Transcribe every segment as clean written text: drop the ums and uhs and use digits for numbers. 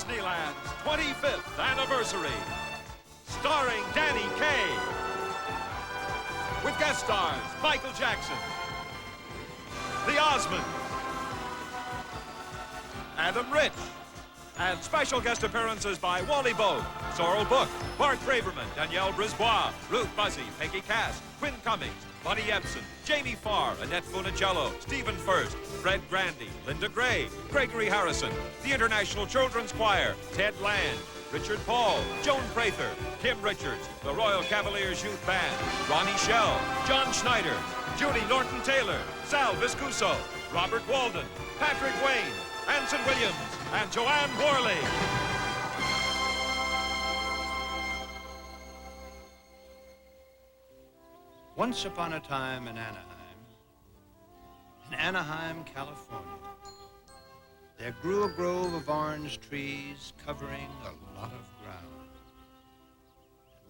Disneyland's 25th anniversary. Starring Danny Kaye. With guest stars Michael Jackson, the Osmonds, Adam Rich, and special guest appearances by Wally Bogue, Sorrel Book, Bart Braverman, Danielle Brisbois, Ruth Buzzy, Peggy Cass, Quinn Cummings, Buddy Epson, Jamie Farr, Annette Funicello, Stephen Furst, Fred Grandy, Linda Gray, Gregory Harrison, the International Children's Choir, Ted Land, Richard Paul, Joan Prather, Kim Richards, the Royal Cavaliers Youth Band, Ronnie Shell, John Schneider, Judy Norton-Taylor, Sal Viscuso, Robert Walden, Patrick Wayne, Anson Williams, and Joanne Worley. Once upon a time in Anaheim, California, there grew a grove of orange trees covering a lot of ground.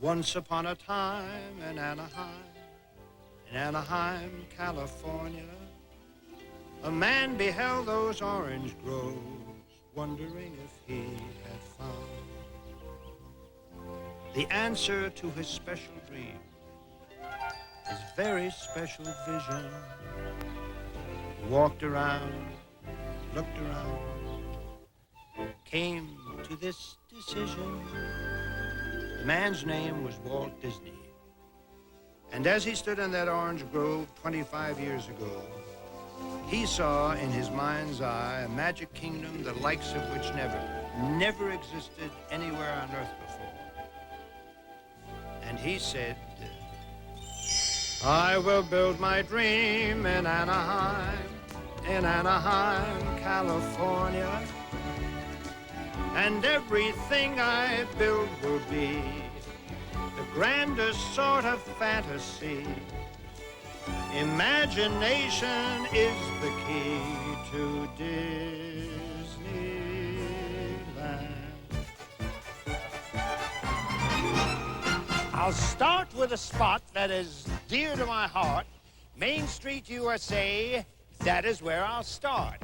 Once upon a time in Anaheim, California, a man beheld those orange groves, wondering if he had found the answer to his special dream, his very special vision. He walked around, looked around, came to this decision. The man's name was Walt Disney. And as he stood in that orange grove 25 years ago, he saw in his mind's eye a magic kingdom the likes of which never existed anywhere on earth before. And he said, I will build my dream in Anaheim, California. And everything I build will be the grandest sort of fantasy. Imagination is the key to Disneyland. I'll start with a spot that is dear to my heart. Main Street, USA, that is where I'll start.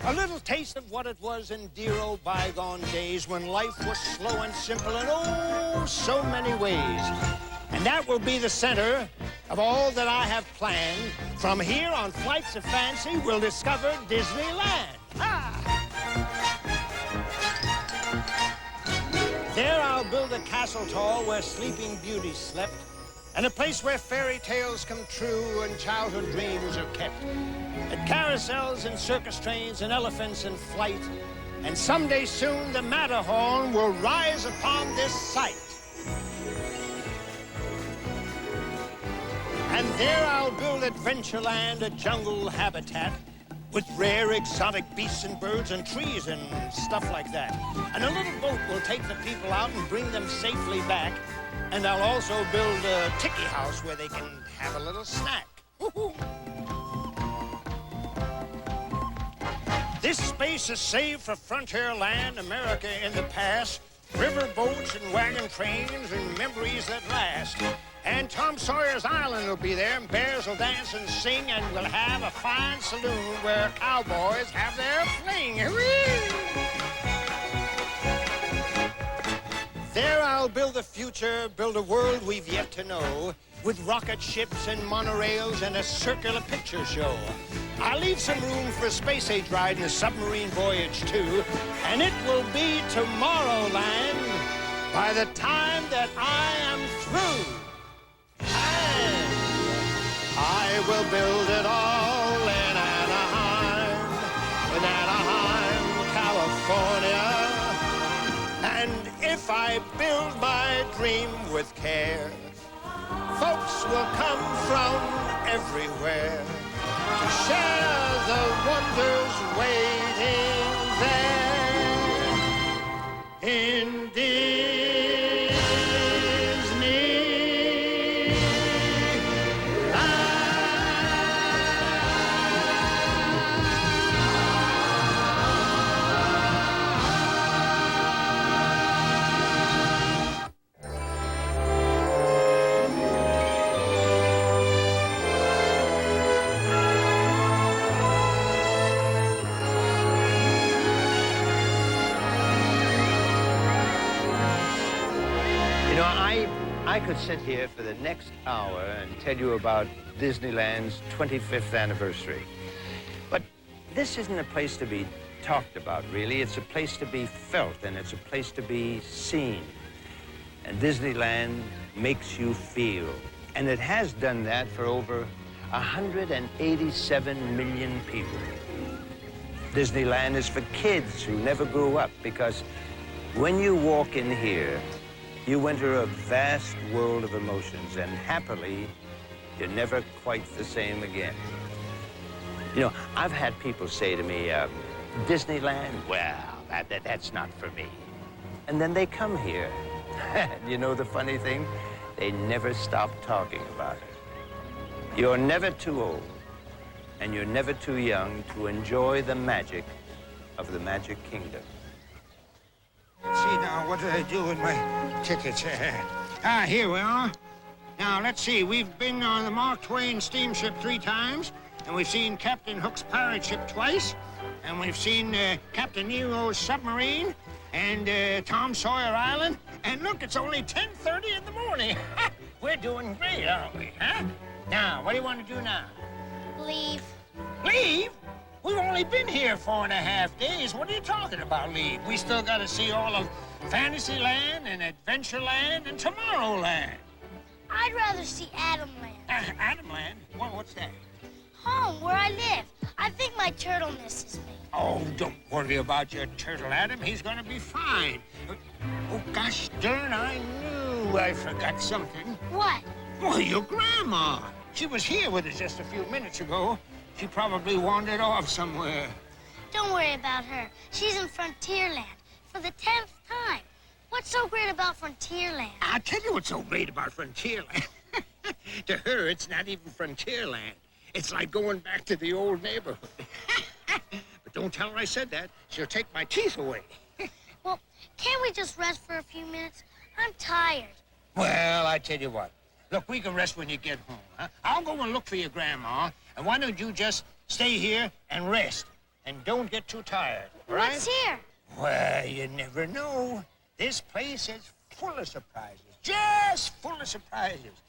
A little taste of what it was in dear old bygone days when life was slow and simple in oh so many ways. And that will be the center of all that I have planned. From here on Flights of Fancy, we'll discover Disneyland. Ah! There I'll build a castle tall where Sleeping Beauty slept, and a place where fairy tales come true and childhood dreams are kept. At carousels and circus trains and elephants in flight, and someday soon the Matterhorn will rise upon this site. And there I'll build Adventureland, a jungle habitat with rare exotic beasts and birds and trees and stuff like that. And a little boat will take the people out and bring them safely back. And I'll also build a tiki house where they can have a little snack. This space is saved for Frontierland, America in the past, river boats and wagon trains and memories that last. And Tom Sawyer's Island will be there, and bears will dance and sing, and we'll have a fine saloon where cowboys have their fling. There I'll build the future, build a world we've yet to know, with rocket ships and monorails and a circular picture show. I'll leave some room for a space-age ride and a submarine voyage, too, and it will be Tomorrowland by the time that I am through. And I will build it all in Anaheim, California. And if I build my dream with care, folks will come from everywhere to share the wonders waiting there in I could sit here for the next hour and tell you about Disneyland's 25th anniversary. But this isn't a place to be talked about, really. It's a place to be felt, and it's a place to be seen. And Disneyland makes you feel. And it has done that for over 187 million people. Disneyland is for kids who never grew up, because when you walk in here, you enter a vast world of emotions, and happily, you're never quite the same again. You know, I've had people say to me, Disneyland, well, that's not for me. And then they come here. You know the funny thing? They never stop talking about it. You're never too old, and you're never too young to enjoy the magic of the Magic Kingdom. Let's see now, what did I do with my tickets? Here we are. Now, let's see, we've been on the Mark Twain steamship 3 times, and we've seen Captain Hook's pirate ship twice, and we've seen Captain Nero's submarine, and Tom Sawyer Island, and look, it's only 10:30 in the morning. We're doing great, aren't we, huh? Now, what do you want to do now? Leave. Leave? We've only been here 4.5 days. What are you talking about, leave? We still got to see all of Fantasyland and Adventureland and Tomorrowland. I'd rather see Adamland. Adamland? What's that? Home, where I live. I think my turtle misses me. Oh, don't worry about your turtle, Adam. He's going to be fine. Oh, gosh darn, I knew I forgot something. What? Well, your grandma. She was here with us just a few minutes ago. She probably wandered off somewhere. Don't worry about her. She's in Frontierland for the 10th time. What's so great about Frontierland? I'll tell you what's so great about Frontierland. To her, it's not even Frontierland. It's like going back to the old neighborhood. But don't tell her I said that. She'll take my teeth away. Well, can't we just rest for a few minutes? I'm tired. Well, I tell you what. Look, we can rest when you get home, huh? I'll go and look for your grandma, and why don't you just stay here and rest, and don't get too tired, all right? What's here? Well, you never know. This place is full of surprises, just full of surprises.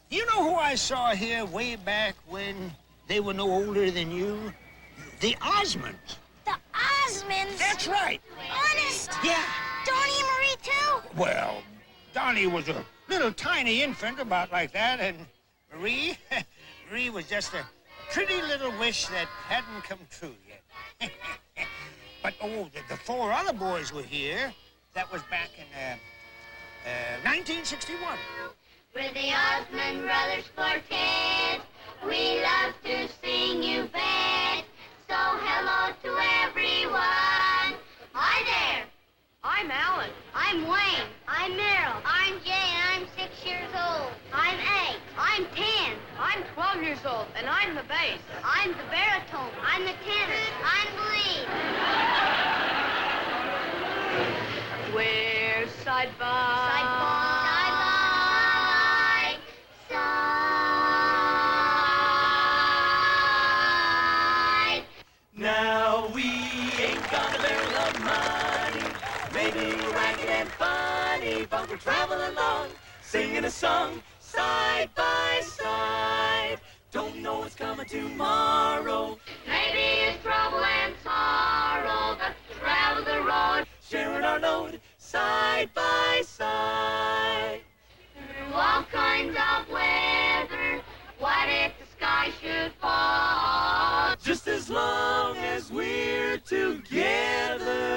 You know who I saw here way back when they were no older than you? The Osmonds. The Osmonds? That's right. Honest? Yeah. Donnie and Marie, too? Well, Donnie was a little tiny infant about like that, and Marie, Marie was just a pretty little wish that hadn't come true yet. But, the 4 other boys were here. That was back in 1961. We're the Osmond Brothers Quartet. We love to sing, you bet. So hello to everyone. Hi there. I'm Alan. I'm Wayne. I'm Meryl. I'm Jay, and I'm 6 years old. I'm 8. I'm 10. I'm 12 years old, and I'm the bass. I'm the baritone. I'm the tenor. I'm the lead. We're side by side. Now we ain't got a barrel of money, maybe ragged and funny, but we're traveling along, singing a song, side by side. Don't know what's coming tomorrow. Maybe it's trouble and sorrow that travel the road. Sharing our load, side by side. Through all kinds of weather, what if the sky should fall? Just as long as we're together,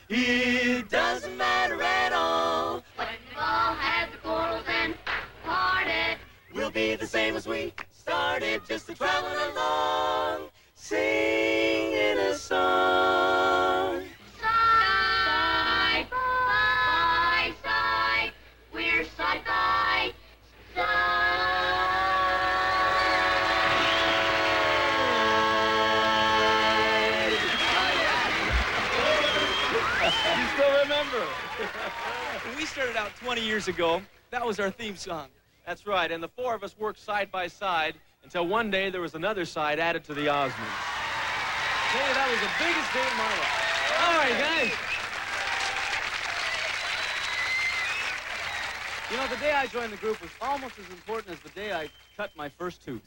it doesn't matter at all. When we've all had the quarrels and parted, We'll be the same as we started, just a traveling along, singing a song. side by side, we're side by side. You still remember? When we started out 20 years ago, that was our theme song. That's right, and the 4 of us worked side by side until one day there was another side added to the Osmonds. I tell you, that was the biggest day of my life. All right, guys. You know, the day I joined the group was almost as important as the day I cut my first tooth.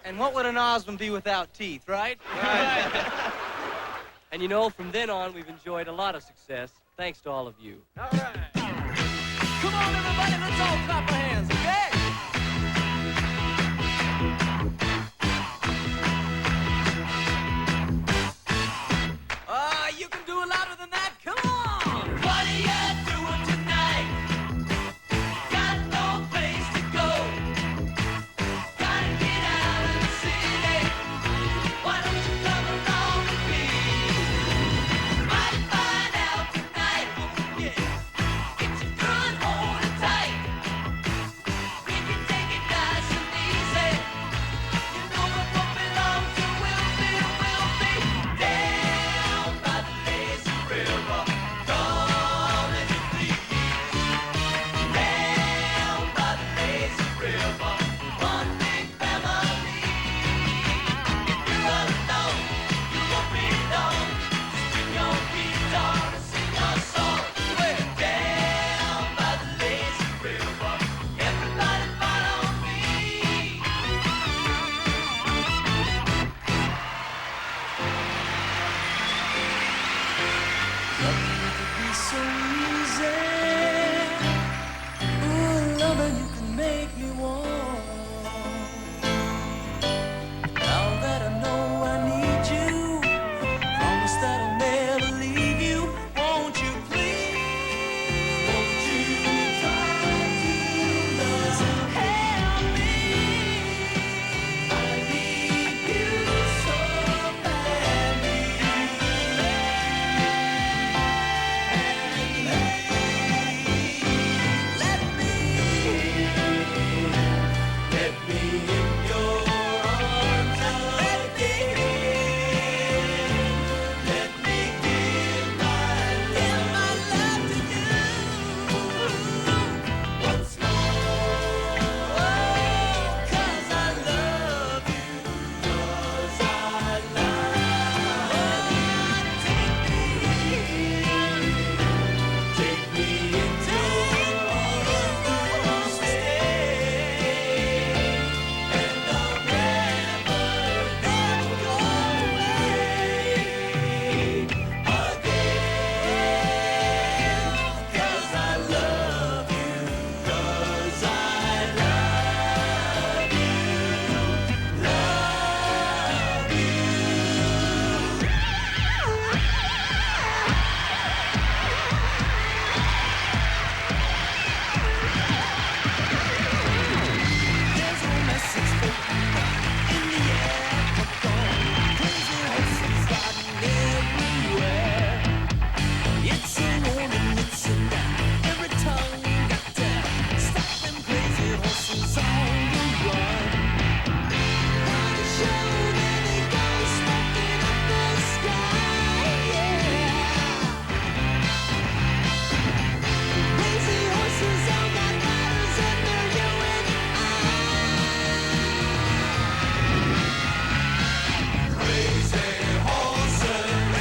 And what would an Osmond be without teeth, right? Right. And you know, from then on, we've enjoyed a lot of success, thanks to all of you. All right. Come on, everybody, let's all clap our hands, okay? You can do it louder than that. Come on! What are you doing tonight? Got no place to go. Gotta get out of the city. Why don't you come along with me? Might find out tonight. Yeah. Get your girl and hold her tight. We can take it nice and easy. You know what belongs to will be down by the lazy river. Come as you please. Down by the lazy river. One big family. If you're alone, you won't be long. Just bring your guitar and sing a song. We're down by the lazy river. Everybody follow me. Be so easy. Ooh, lover, you can make me warm. Now that I know I need you, promise that I'll never leave you. Won't you please? Won't you try to love help me? I need you so badly. Let me in your arms again. Let me give my love to you once more. 'Cause I love you. 'Cause I love you. Take me into your arms, stay, and I'll never go away again. 'Cause I love you. 'Cause I love you. There's no message floating in the air. Crazy horses riding everywhere. It's a warning, it's a every tongue got to stop them crazy horses on the run. Wanna show that they go smoking up the sky, yeah. Crazy horses all got riders and they're you and I. Crazy horses.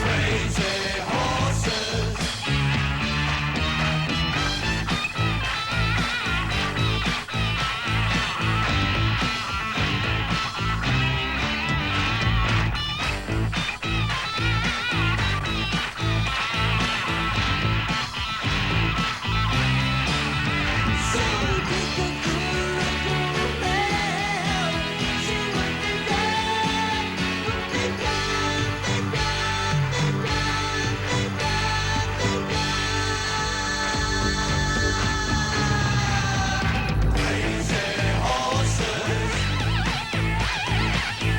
Crazy horses. So take a good look around. See what they've done. What they've done. They've done. They've done. They've done. They've done. Crazy horses.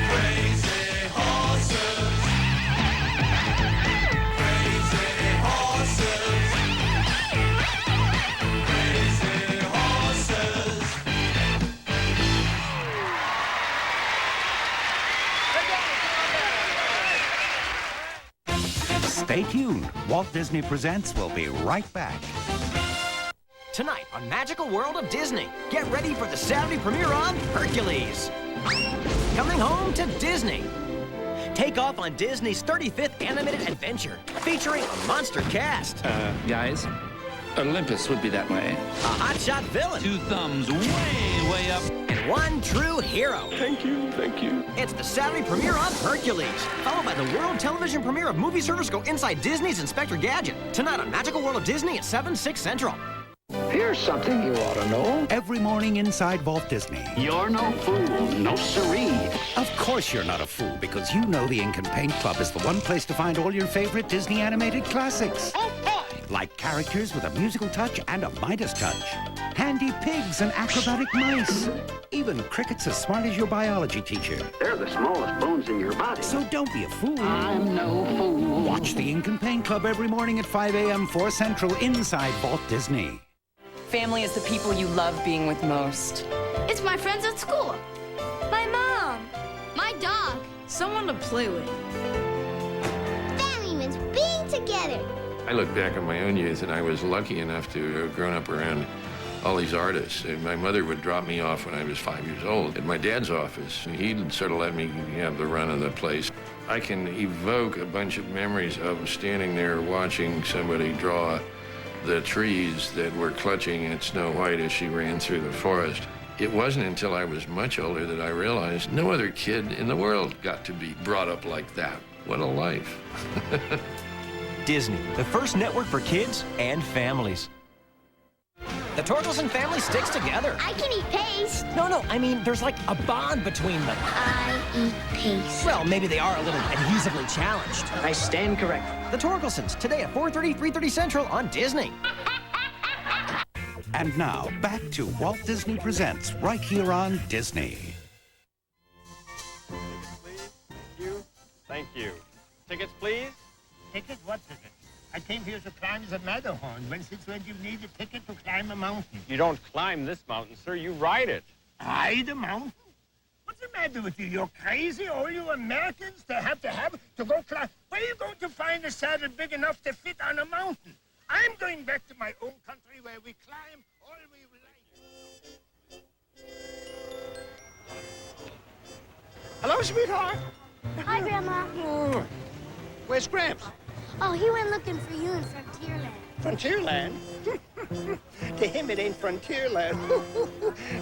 Crazy horses. Crazy horses. Crazy horses. Stay tuned. Walt Disney Presents will be right back. Tonight on Magical World of Disney, get ready for the Saturday premiere of Hercules. Coming home to Disney. Take take off on Disney's 35th animated adventure, featuring a monster cast. Guys, Olympus would be that way. A hotshot villain. 2 thumbs way up. And one true hero. Thank you. It's the Saturday premiere of Hercules, followed by the world television premiere of movie service Go Inside Disney's Inspector Gadget, tonight on Magical World of Disney at 7, 6 Central. Here's something you ought to know. Every morning inside Walt Disney. You're no fool, no siree. Of course you're not a fool, because you know the Ink and Paint Club is the one place to find all your favorite Disney animated classics. Oh, boy! Like characters with a musical touch and a Midas touch. Handy pigs and acrobatic mice. Even crickets as smart as your biology teacher. They're the smallest bones in your body. So don't be a fool. I'm no fool. Watch the Ink and Paint Club every morning at 5 a.m. 4 Central inside Walt Disney. Family is the people you love being with most. It's my friends at school. My mom. My dog. Someone to play with. Family means being together. I look back on my own youth, and I was lucky enough to have grown up around all these artists. And my mother would drop me off when I was 5 years old at my dad's office. He'd sort of let me have the run of the place. I can evoke a bunch of memories of standing there watching somebody draw the trees that were clutching at Snow White as she ran through the forest. It wasn't until I was much older that I realized no other kid in the world got to be brought up like that. What a life. Disney, the first network for kids and families. The Torkelson family sticks together. I can eat paste. No, I mean, there's like a bond between them. I eat paste. Well, maybe they are a little adhesively challenged. I stand corrected. The Torkelsons, today at 4:30, 3:30 Central on Disney. And now, back to Walt Disney Presents, right here on Disney. Thank you. Tickets, please. Ticket? What ticket? I came here to climb the Matterhorn. When you need a ticket to climb a mountain. You don't climb this mountain, sir. You ride it. Ride a mountain? What's the matter with you? You're crazy? All you Americans to go climb. Where are you going to find a saddle big enough to fit on a mountain? I'm going back to my own country where we climb all we like. Hello, sweetheart. Hi, Grandma. Oh, where's Gramps? Oh, he went looking for you in Frontierland. Frontierland? To him, it ain't Frontierland.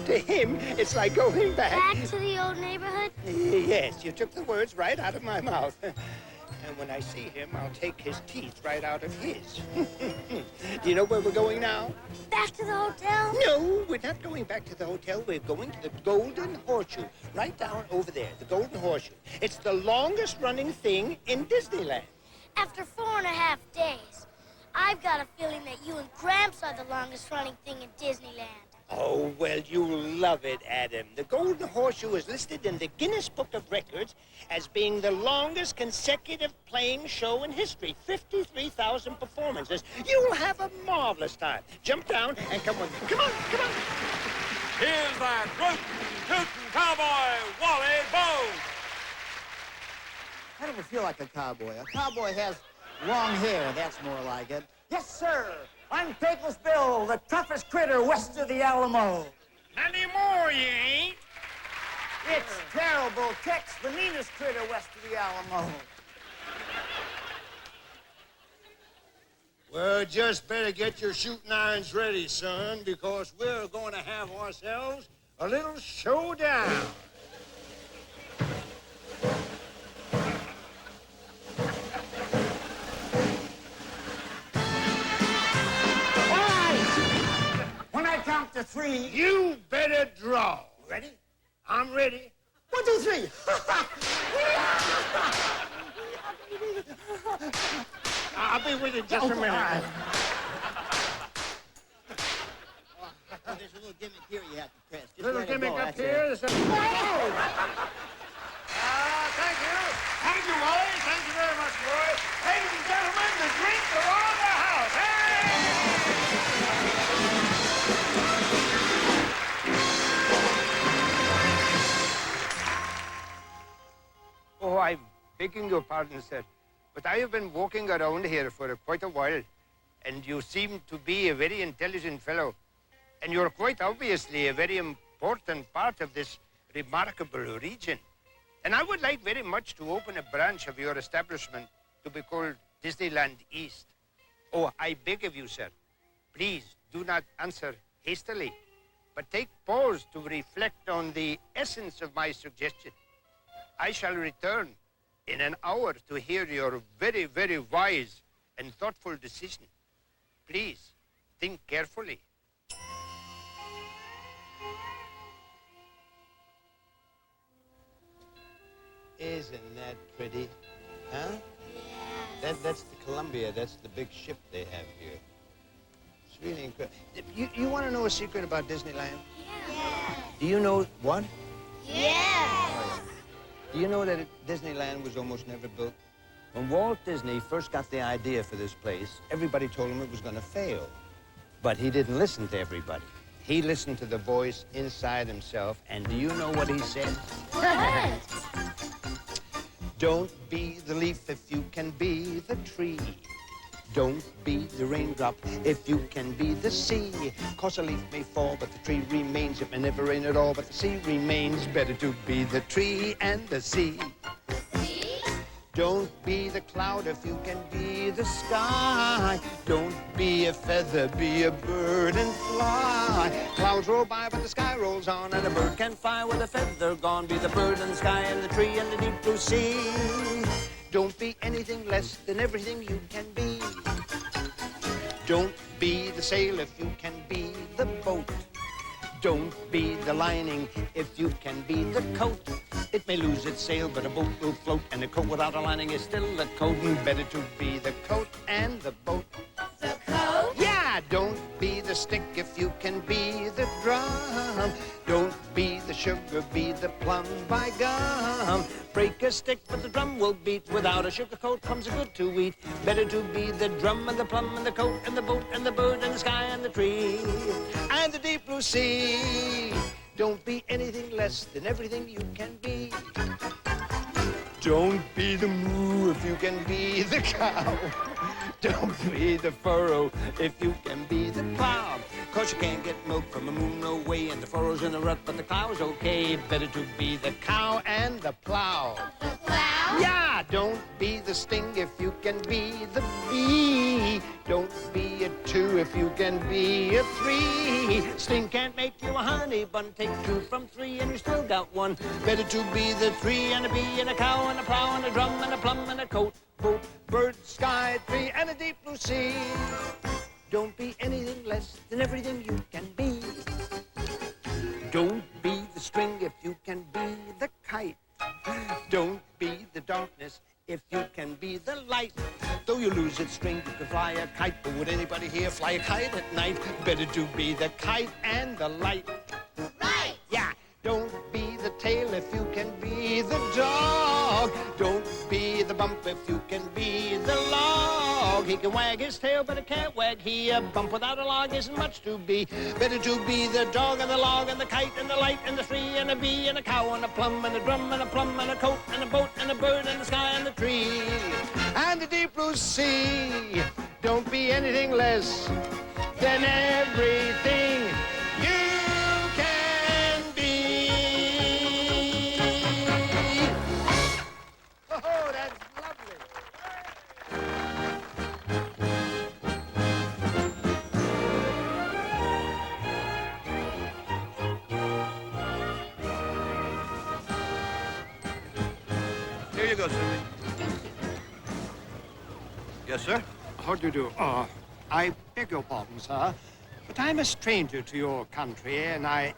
To him, it's like going back. Back to the old neighborhood? Yes, you took the words right out of my mouth. And when I see him, I'll take his teeth right out of his. Do you know where we're going now? Back to the hotel? No, we're not going back to the hotel. We're going to the Golden Horseshoe. Right down over there, the Golden Horseshoe. It's the longest running thing in Disneyland. After 4.5 days, I've got a feeling that you and Gramps are the longest running thing in Disneyland. Oh, well, you'll love it, Adam. The Golden Horseshoe is listed in the Guinness Book of Records as being the longest consecutive playing show in history. 53,000 performances. You'll have a marvelous time. Jump down and come on. Come on, come on. Here's that rootin' cowboy, Wally Bone. I never feel like a cowboy. A cowboy has long hair. That's more like it. Yes, sir. I'm Faithless Bill, the toughest critter west of the Alamo. Anymore, you ain't. It's terrible. Tex, the meanest critter west of the Alamo. Well, just better get your shooting irons ready, son, because we're going to have ourselves a little showdown. When I count to 3, You better draw. Ready? I'm ready. 1, 2, 3. I'll be with you just a minute. There's a little gimmick here you have to press. Just Little let it gimmick go, up that's here. it. Thank you. Thank you, Wally. Thank you very much, Roy. Ladies and gentlemen, the drinks are on the house. Hey! Oh, I'm begging your pardon, sir, but I have been walking around here for quite a while, and you seem to be a very intelligent fellow, and you're quite obviously a very important part of this remarkable region. And I would like very much to open a branch of your establishment to be called Disneyland East. Oh, I beg of you, sir, please do not answer hastily, but take pause to reflect on the essence of my suggestion. I shall return in an hour to hear your very, very wise and thoughtful decision. Please, think carefully. Isn't that pretty? Huh? Yeah. That's the Columbia. That's the big ship they have here. It's really incredible. You want to know a secret about Disneyland? Yeah. Do you know what? Yeah. Do you know that Disneyland was almost never built? When Walt Disney first got the idea for this place, everybody told him it was going to fail. But he didn't listen to everybody. He listened to the voice inside himself, and do you know what he said? What? Don't be the leaf if you can be the tree. Don't be the raindrop if you can be the sea. 'Cause a leaf may fall, but the tree remains. It may never rain at all, but the sea remains. Better to be the tree and the sea. Don't be the cloud if you can be the sky. Don't be a feather, be a bird and fly. Clouds roll by, but the sky rolls on, and a bird can fly with a feather gone. Be the bird and the sky and the tree and the deep blue sea. Don't be anything less than everything you can be. Don't be the sail if you can be the boat. Don't be the lining if you can be the coat. It may lose its sail, but a boat will float, and a coat without a lining is still a coat. And better to be the coat and the boat. The coat? Yeah, don't be the stick if you can be the drum. Don't be the sugar, be the plum, by gum. Break a stick, but the drum will beat. Without a sugar coat comes a good to eat. Better to be the drum and the plum and the coat and the boat and the bird and the sky and the tree and the deep blue sea. Don't be anything less than everything you can be. Don't be the moo if you can be the cow. Don't be the furrow if you can be the plow. 'Cause you can't get milk from a moo, no way, and the furrow's in the rut, but the plow's okay. Better to be the cow and the plow. The plow? Yeah, don't be the sting if you can be the bee. Don't be a 2 if you can be a 3. Sting can't make you a honey bun. Take 2 from 3 and you still got 1. Better to be the 3 and a bee and a cow and a plow and a drum and a plum and a coat, boat, bird, sky, tree, and a deep blue sea. Don't be anything less than everything you can be. Don't be the string if you can be the kite. Don't be the darkness if you can be the light. Though you lose its string, you can fly a kite. But would anybody here fly a kite at night? Better to be the kite and the light. Right. Yeah. Don't be the tail if you can be the dog. Don't be the bump if you can be the log. He can wag his tail, but it can't wag he. A bump without a log isn't much to be. Better to be the dog and the log and the kite and the light and the tree and a bee and a cow and a plum and a drum and a plum and a coat and a boat and a bird and the sky and the tree and the deep blue sea. Don't be anything less than everything you can be. Oh, that's lovely. Here you go, Sidney. Yes, sir? How do you do? I beg your pardon, sir, but I'm a stranger to your country, and I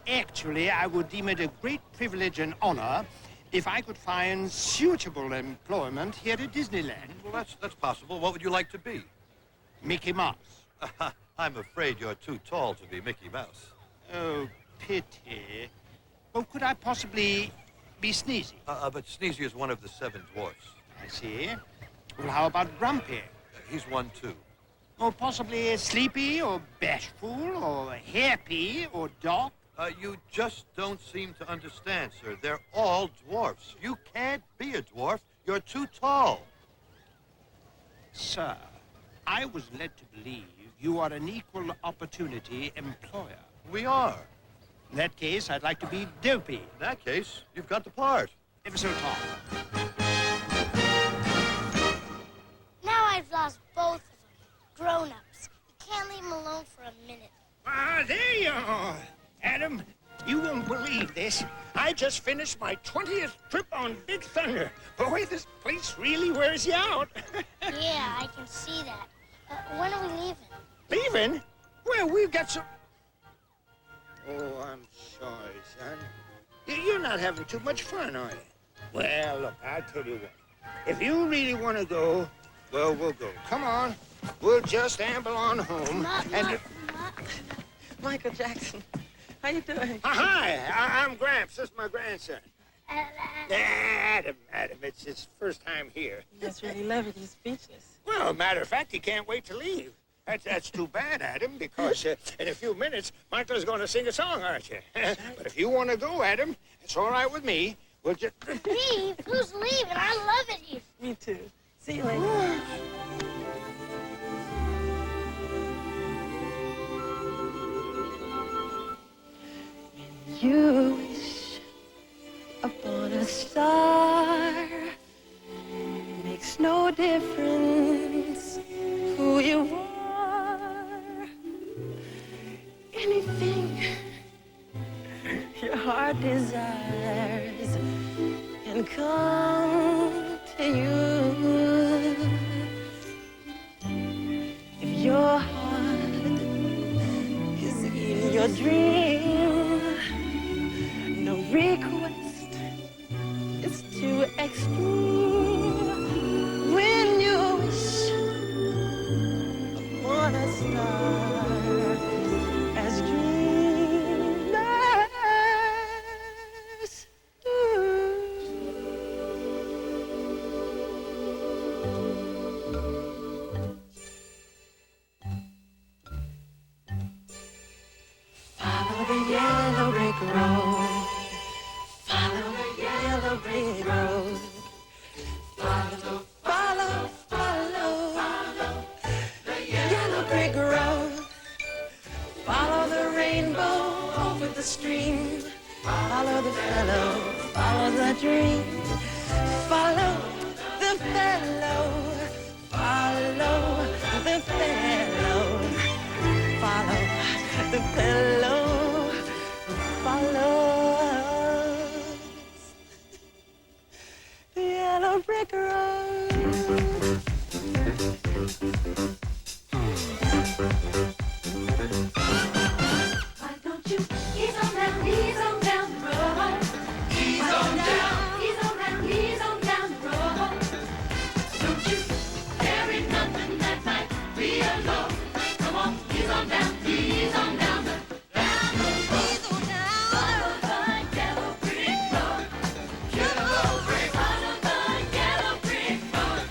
would deem it a great privilege and honor if I could find suitable employment here at Disneyland. Well, that's possible. What would you like to be? Mickey Mouse. I'm afraid you're too tall to be Mickey Mouse. Oh, pity. Well, could I possibly be Sneezy? But Sneezy is one of the 7 dwarfs. I see. Well, how about Grumpy? He's one, too. Or possibly Sleepy, or Bashful, or Happy, or Doc? You just don't seem to understand, sir. They're all dwarfs. You can't be a dwarf. You're too tall. Sir, I was led to believe you are an equal opportunity employer. We are. In that case, I'd like to be Dopey. In that case, you've got the part. ever so tall. Now I've lost both of them. Grown-ups. You can't leave them alone for a minute. Ah, there you are. Adam, you won't believe this. I just finished my 20th trip on Big Thunder. Boy, this place really wears you out. Yeah, I can see that. When are we leaving? Leaving? Well, we've got some... Oh, I'm sorry, son. You're not having too much fun, are you? Well, look, I'll tell you what. If you really want to go, well, we'll go. Come on. We'll just amble on home. Michael Jackson, how you doing? Hi, I'm Gramps. This is my grandson. Adam, it's his first time here. That's really lovely. He's speechless. Well, matter of fact, he can't wait to leave. That's too bad, Adam, because in a few minutes, Michael's going to sing a song, aren't you? But if you want to go, Adam, it's all right with me. We'll just... Leave? Who's leaving? I love it here. Me too. See you later. You wish upon a star. Makes no difference who you are. Anything your heart desires can come to you. If your heart is in your dream, no request is too extreme. When you wish upon a star as dreamers do. Follow the yellow brick road. Follow the yellow brick road. Follow, follow, follow, the yellow brick road. Follow the rainbow over the stream. Follow the fellow, follow the dream. Follow the fellow, follow the fellow. Follow the fellow, follows the yellow brick road. Why don't you ease on down the road? Ease on down, ease on down the road. Don't you carry nothing that might be alone. Come on, ease on down the follow the yellow brick road. Yellow brick, follow the yellow brick road.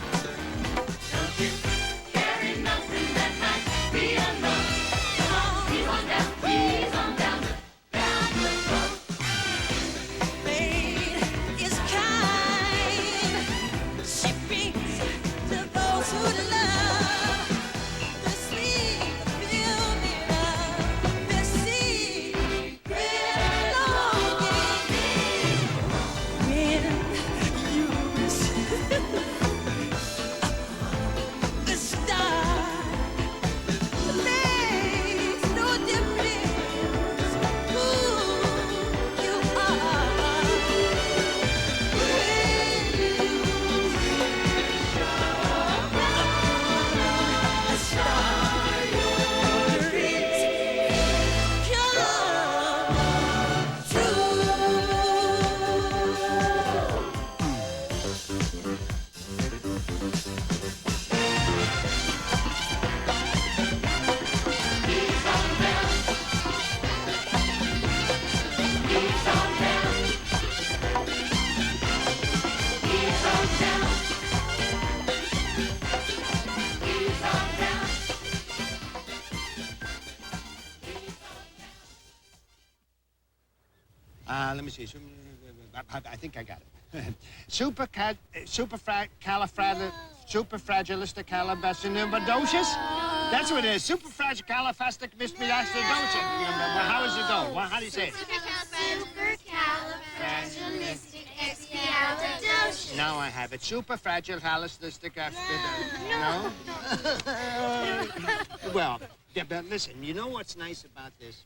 Don't you carry nothing that might be alone. Come on, ease on down the road. Fate is kind. She brings to those who love the sweet beauty of their secret longing. When you wish the star makes no difference who you are. When you a star, your dreams come true. Let me see. I think I got it. Superfragilisticalabastinibadocious? That's what it is. Superfragicalifasticmispidastidocious. How does it go? How do you say it? Supercalifragilisticexpialidocious. Now I have it. Superfragile, no? Well, yeah, but listen, you know what's nice about this?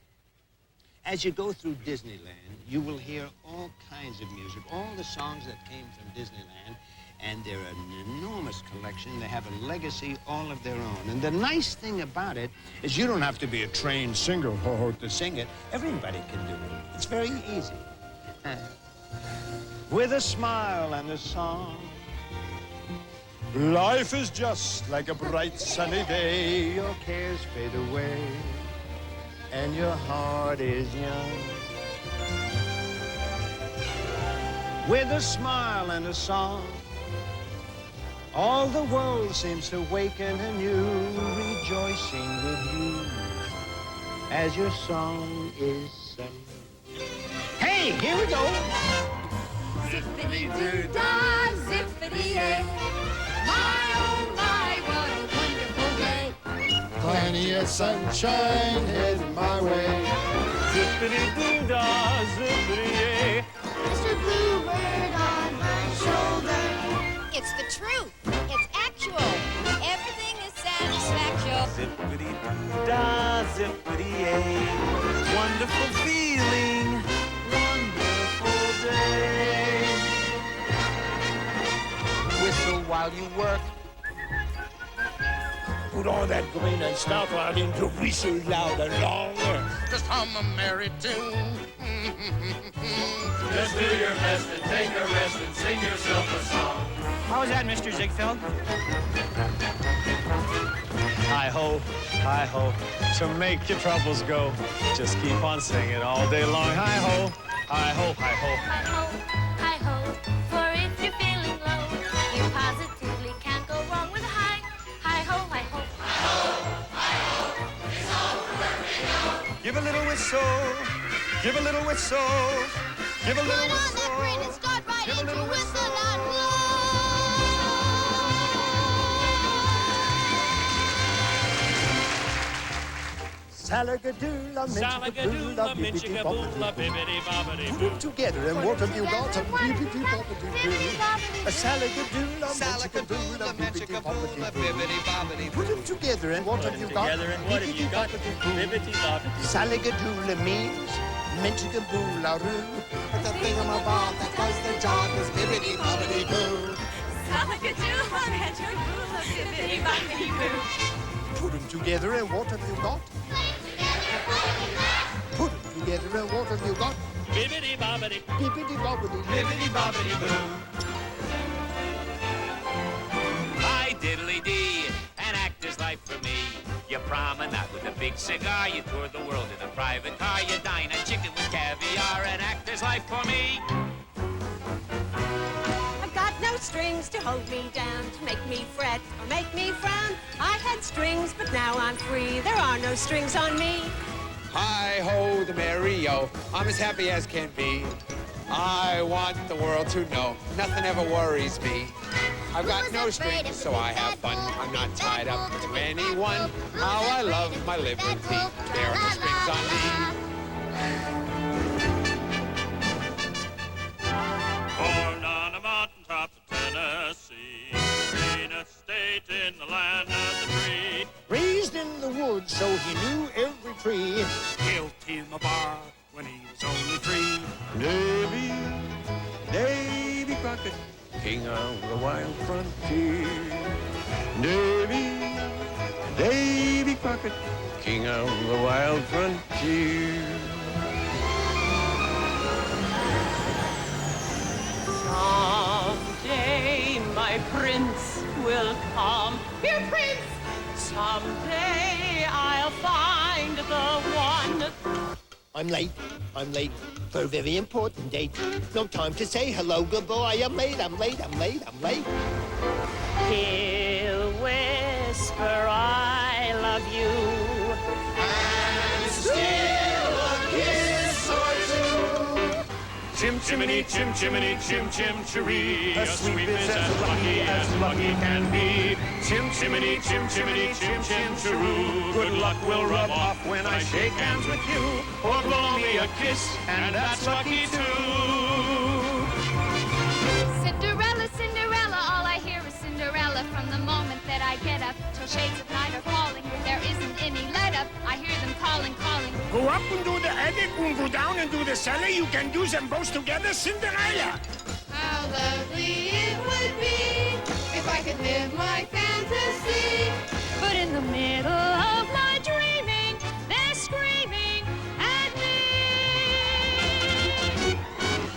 As you go through Disneyland, you will hear all kinds of music, all the songs that came from Disneyland, and they're an enormous collection. They have a legacy all of their own. And the nice thing about it is you don't have to be a trained singer to sing it. Everybody can do it. It's very easy. With a smile and a song, life is just like a bright sunny day. Your cares fade away, and your heart is young. With a smile and a song, all the world seems to waken anew, rejoicing with you as your song is sung. Hey, here we go. Zippity-doo-dah, zippity-yay. My, oh my, what a wonderful day. Plenty of sunshine heading my way. Zippity-doo-dah, zippity-yay. Mr. Bluebird on my shoulder. It's the truth. It's actual. Everything is satisfaction. Zippity-doo-dah, zippity-yay. Wonderful feeling, wonderful day. Whistle while you work. Put on that grin and start right into whistle loud and long. Just hum a merry tune. Just do your best and take a rest and sing yourself a song. How was that, Mr. Ziegfeld? Hi-ho, hi-ho, to make your troubles go. Just keep on singing all day long. Hi-ho, hi-ho, hi-ho. Hi-ho, hi-ho, for if you're feeling low, you positively can't go wrong with a hi. Hi-ho, hi-ho. Give a little whistle, give a little whistle, give a little Put on whistle. that grin and start right Give a into little whistle whistle. out loud. Salagadoola, Salagadoola, minchikaboola, bibbidi-bobbidi-boo. Put them together and what have you got? A bibbidi-bobbidi-boo. A salagadoola, minchikaboola, Put them together and what have you got? Together and what have you got? Bibbidi-bobbidi. Salagadoola means minchikaboola-roo. But the thingamabob that does the job is bibbidi-bobbidi-boo. Salagadoola, minchikaboola, bibbidi-bobbidi-boo. Put them together and what have you got? Put them together and what have you got? Bibbidi-bobbidi. Bibbidi-bobbidi. Bibbidi-bobbidi-boo. Hi, diddly-dee, an actor's life for me. You promenade with a big cigar, you tour the world in a private car, you dine on chicken with caviar, an actor's life for me. I've got no strings to hold me down, to make me fret or make me frown. I had strings, but now I'm free. There are no strings on me. Hi-ho, the merry-o, I'm as happy as can be. I want the world to know nothing ever worries me. I've got no strings, so I have fun. I'm not tied up to anyone. How I love my liberty. There are no strings on me. Born on a mountaintop of Tennessee, greenest state in the land of the free. Raised in the woods, so he knew every tree. Built him a bar when he was only 3. Davy Crockett, king of the wild frontier. Davy Crockett, king of the wild frontier. Someday my prince will come. Dear prince! Someday I'll find the one. I'm late for a very important date. No time to say hello, goodbye. I'm late. He'll whisper, I love you. And still a kiss or two. Chim chimney, chim chimney, chim chim chiree. A sweep is as lucky can be. Chim chimney, chim chimney, chim chim chiroo. Good luck will rub off when I shake hands with you. Or blow me a kiss, and that's lucky too. Cinderella, I get up till shades of night are falling. There isn't any let up. I hear them calling, calling. Go up and do the attic and go down and do the cellar. You can do them both together, Cinderella. How lovely it would be if I could live my fantasy. But in the middle of my dreaming, they're screaming at me.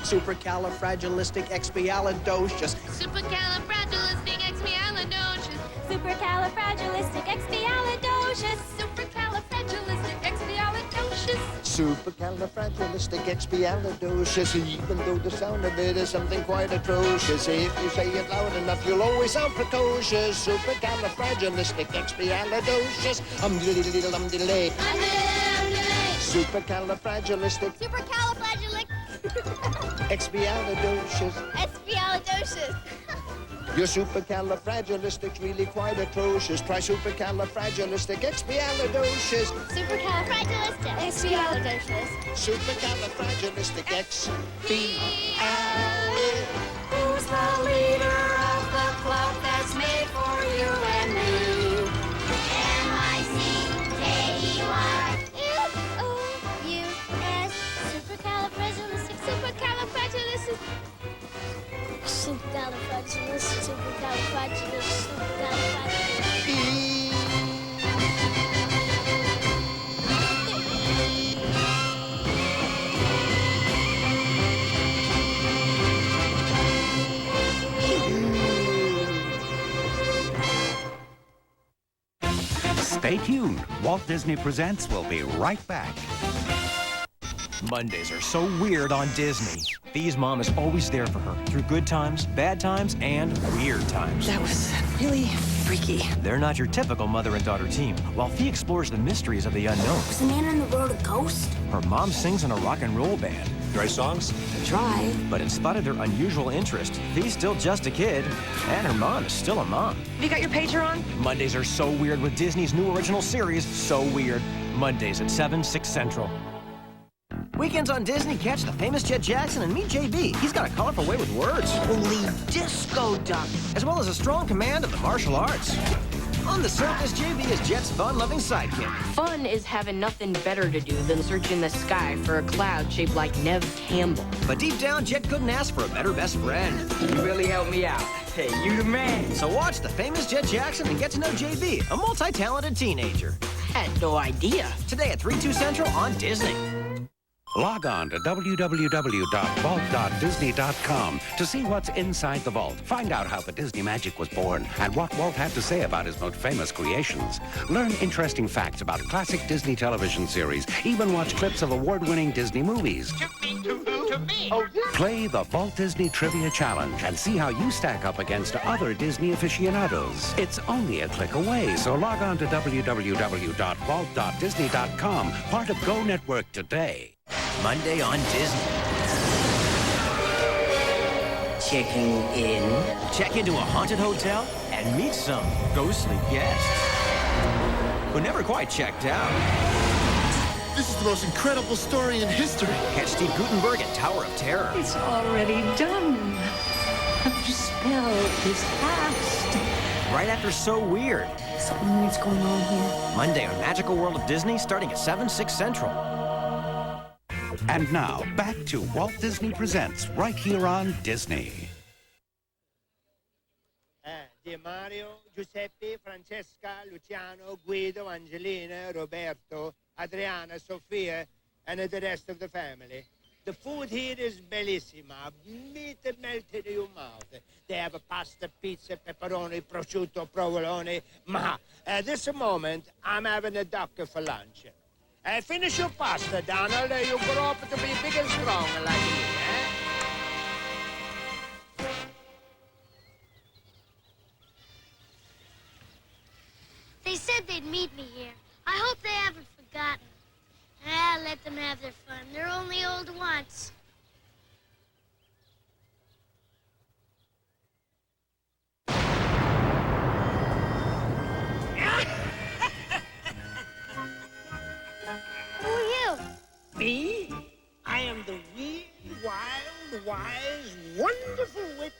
Supercalifragilisticexpialidocious. Supercalifragilisticexpialidocious. Supercalifragilisticexpialidocious. Supercalifragilisticexpialidocious. Supercalifragilisticexpialidocious. Even though the sound of it is something quite atrocious, if you say it loud enough, you'll always sound precocious. Supercalifragilisticexpialidocious. Diddly-diddly. Supercalifragilistic. Supercalifragilistic. Expialidocious. Expialidocious. Your supercalifragilistic's really quite atrocious. Try supercalifragilisticexpialidocious. Supercalifragilistic. Supercalifragilisticexpialidocious. Who's the leader of the club that's made for you and me? M-I-C-K-E-Y. F-O-U-S. Supercalifragilistic. Supercalifragilistic. Supercalifragilistic. Supercalifragilistic. Stay tuned. Walt Disney Presents will be right back. Mondays are so weird on Disney. Thee's mom is always there for her through good times, bad times, and weird times. That was really freaky. They're not your typical mother and daughter team. While Thee explores the mysteries of the unknown, Was the man on the road a ghost? her mom sings in a rock and roll band. Dry songs? Try. But in spite of their unusual interest, Thee's still just a kid, and her mom is still a mom. Have you got your pager on? Mondays are so weird with Disney's new original series, So Weird. Mondays at 7, 6 Central. Weekends on Disney, catch the famous Jet Jackson and meet JB. He's got a colorful way with words. Holy disco duck. As well as a strong command of the martial arts. On the surface, JB is Jet's fun-loving sidekick. Fun is having nothing better to do than search in the sky for a cloud shaped like Nev Campbell. But deep down, Jet couldn't ask for a better best friend. You really helped me out. Hey, you the man. So watch the famous Jet Jackson and get to know JB, a multi-talented teenager. Had no idea. Today at 3, 2 Central on Disney. Log on to www.vault.disney.com to see what's inside the vault. Find out how the Disney magic was born and what Walt had to say about his most famous creations. Learn interesting facts about classic Disney television series. Even watch clips of award-winning Disney movies. To me. Oh, yeah. Play the Vault Disney Trivia Challenge and see how you stack up against other Disney aficionados. It's only a click away, so log on to www.vault.disney.com, part of Go Network today. Monday on Disney. Checking in. Check into a haunted hotel and meet some ghostly guests who never quite checked out. This is the most incredible story in history. Catch Steve Gutenberg at Tower of Terror. It's already done. The spell is cast. Right after So Weird. Something weird's going on here. Monday on Magical World of Disney, starting at 7, 6 Central. And now, back to Walt Disney Presents, right here on Disney. Di Mario, Giuseppe, Francesca, Luciano, Guido, Angelina, Roberto, Adriana, Sofia, and the rest of the family. The food here is bellissima. Meat melted in your mouth. They have a pasta, pizza, pepperoni, prosciutto, provolone. Ma at this moment, I'm having a duck for lunch. Finish your pasta, Donald. You grow up to be big and strong like me, They said they'd meet me here. I hope they haven't forgotten. Let them have their fun. They're only old once. Who are you? Me? I am the weird, wild, wise, wonderful witch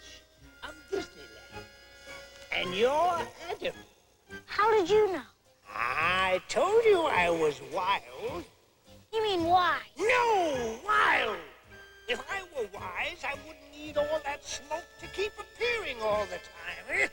of Disneyland. And you're Adam. How did you know? I told you I was wild. You mean why? No, wild. If I were wise, I wouldn't need all that smoke to keep appearing all the time.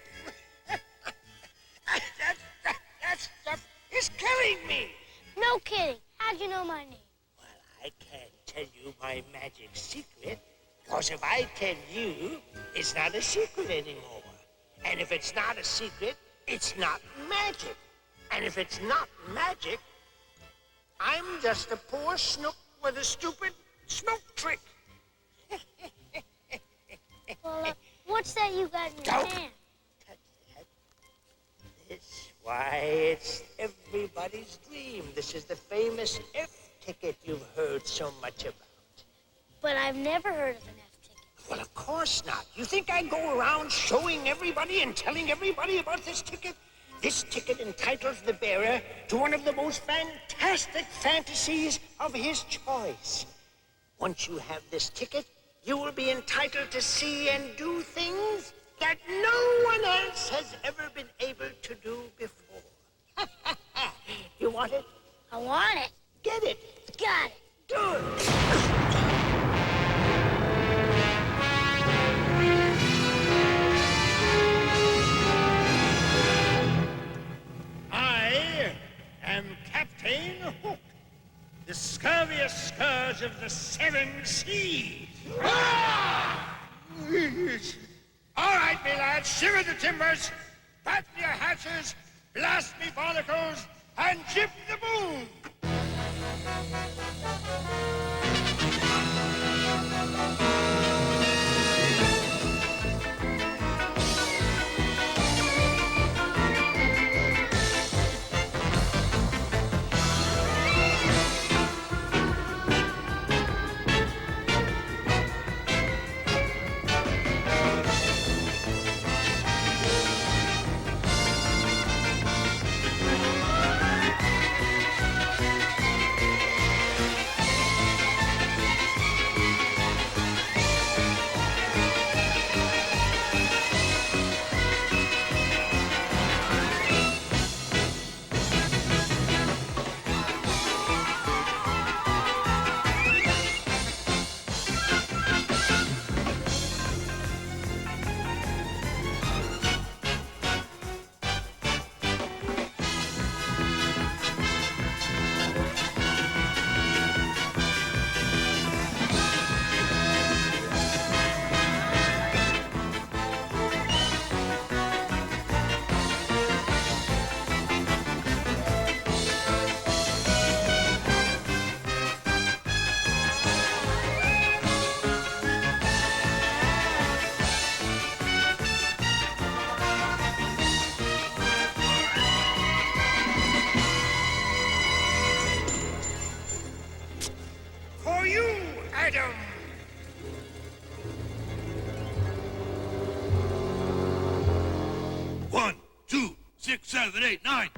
That stuff is killing me. No kidding. How'd you know my name? Well, I can't tell you my magic secret, because if I tell you, it's not a secret anymore. And if it's not a secret, it's not magic. And if it's not magic, I'm just a poor snook with a stupid smoke trick. Well, what's that you got in your hand? It's why it's everybody's dream. This is the famous F ticket you've heard so much about. But I've never heard of an F ticket. Well, of course not. You think I go around showing everybody and telling everybody about this ticket? This ticket entitles the bearer to one of the most fantastic fantasies of his choice. Once you have this ticket, you will be entitled to see and do things that no one else has ever been able to do before. You want it? I want it. Get it. Got it. Good. I am Captain Hook, the scurviest scourge of the 7 seas. All right, me lads, shiver the timbers, batten your hatches, blast me barnacles, and jib the boom! For you, Adam! 1, 2, 6, 7, 8, 9.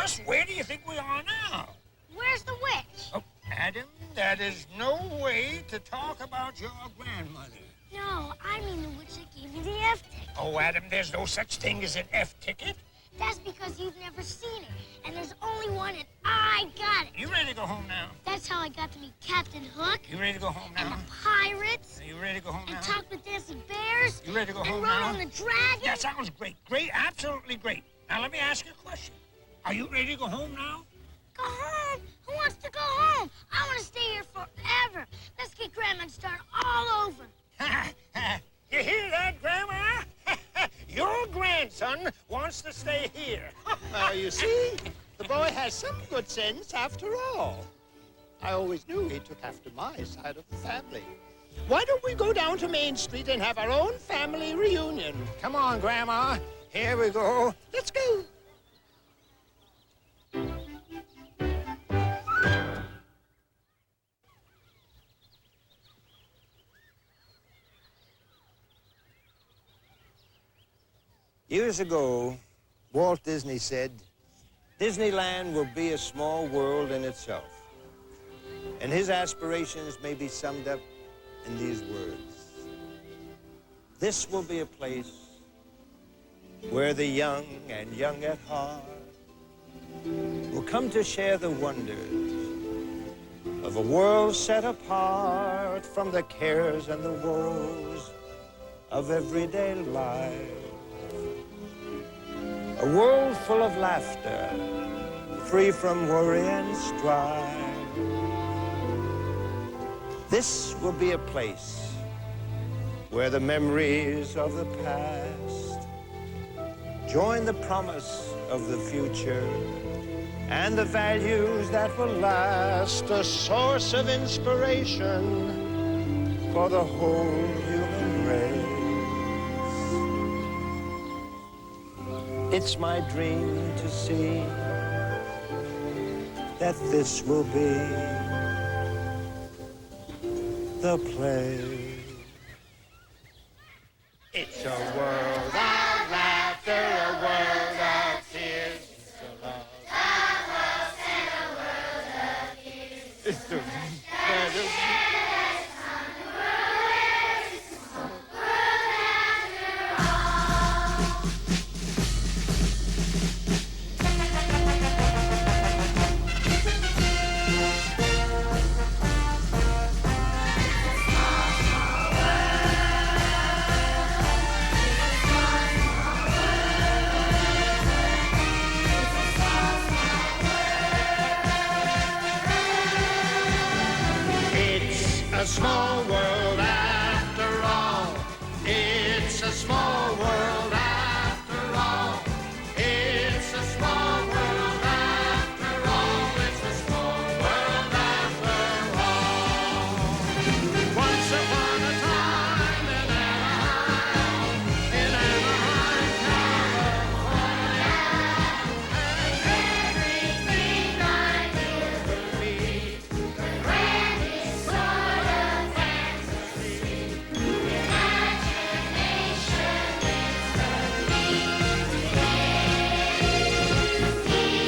just where do you think we are now? Where's the witch? Oh, Adam, that is no way to talk about your grandmother. No, I mean the witch that gave you the F ticket. Oh, Adam, there's no such thing as an F ticket. That's because you've never seen her, and there's only one, and I got it. You ready to go home now? That's how I got to meet Captain Hook. You ready to go home now? And the pirates. Are you ready to go home now? And talk with dancing bears. You ready to go home and now? ride on the dragon. That sounds great. Great, absolutely great. Now, let me ask you a question. Are you ready to go home now? Go home? Who wants to go home? I want to stay here forever. Let's get Grandma and start all over. You hear that, Grandma? Your grandson wants to stay here. Now, you see, the boy has some good sense after all. I always knew he took after my side of the family. Why don't we go down to Main Street and have our own family reunion? Come on, Grandma. Here we go. Let's go. Years ago, Walt Disney said, Disneyland will be a small world in itself. And his aspirations may be summed up in these words. This will be a place where the young and young at heart will come to share the wonders of a world set apart from the cares and the woes of everyday life. A world full of laughter, free from worry and strife. This will be a place where the memories of the past join the promise of the future and the values that will last, a source of inspiration for the whole human race. It's my dream to see that this will be the place. It's a world of laughter, a world of tears. It's a love and a world of tears. It's a a small world after all. It's a small world after all. It's a small world after all. It's a small world after all. Once upon a time in Anaheim, California, and everything I will be the grandest sort of fantasy. Imagination is the key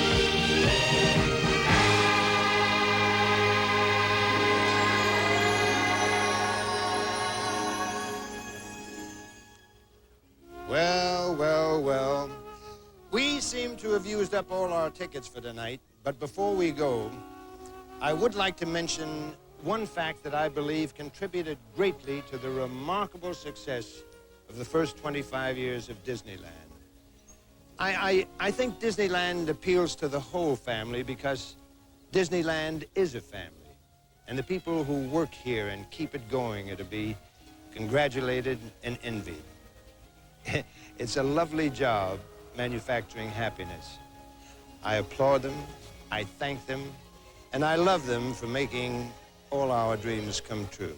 Well, well, well. We seem to have used up all our tickets for tonight, but before we go, I would like to mention one fact that I believe contributed greatly to the remarkable success of the first 25 years of Disneyland. I think Disneyland appeals to the whole family because Disneyland is a family. And the people who work here and keep it going are to be congratulated and envied. It's a lovely job manufacturing happiness. I applaud them, I thank them, and I love them for making all our dreams come true.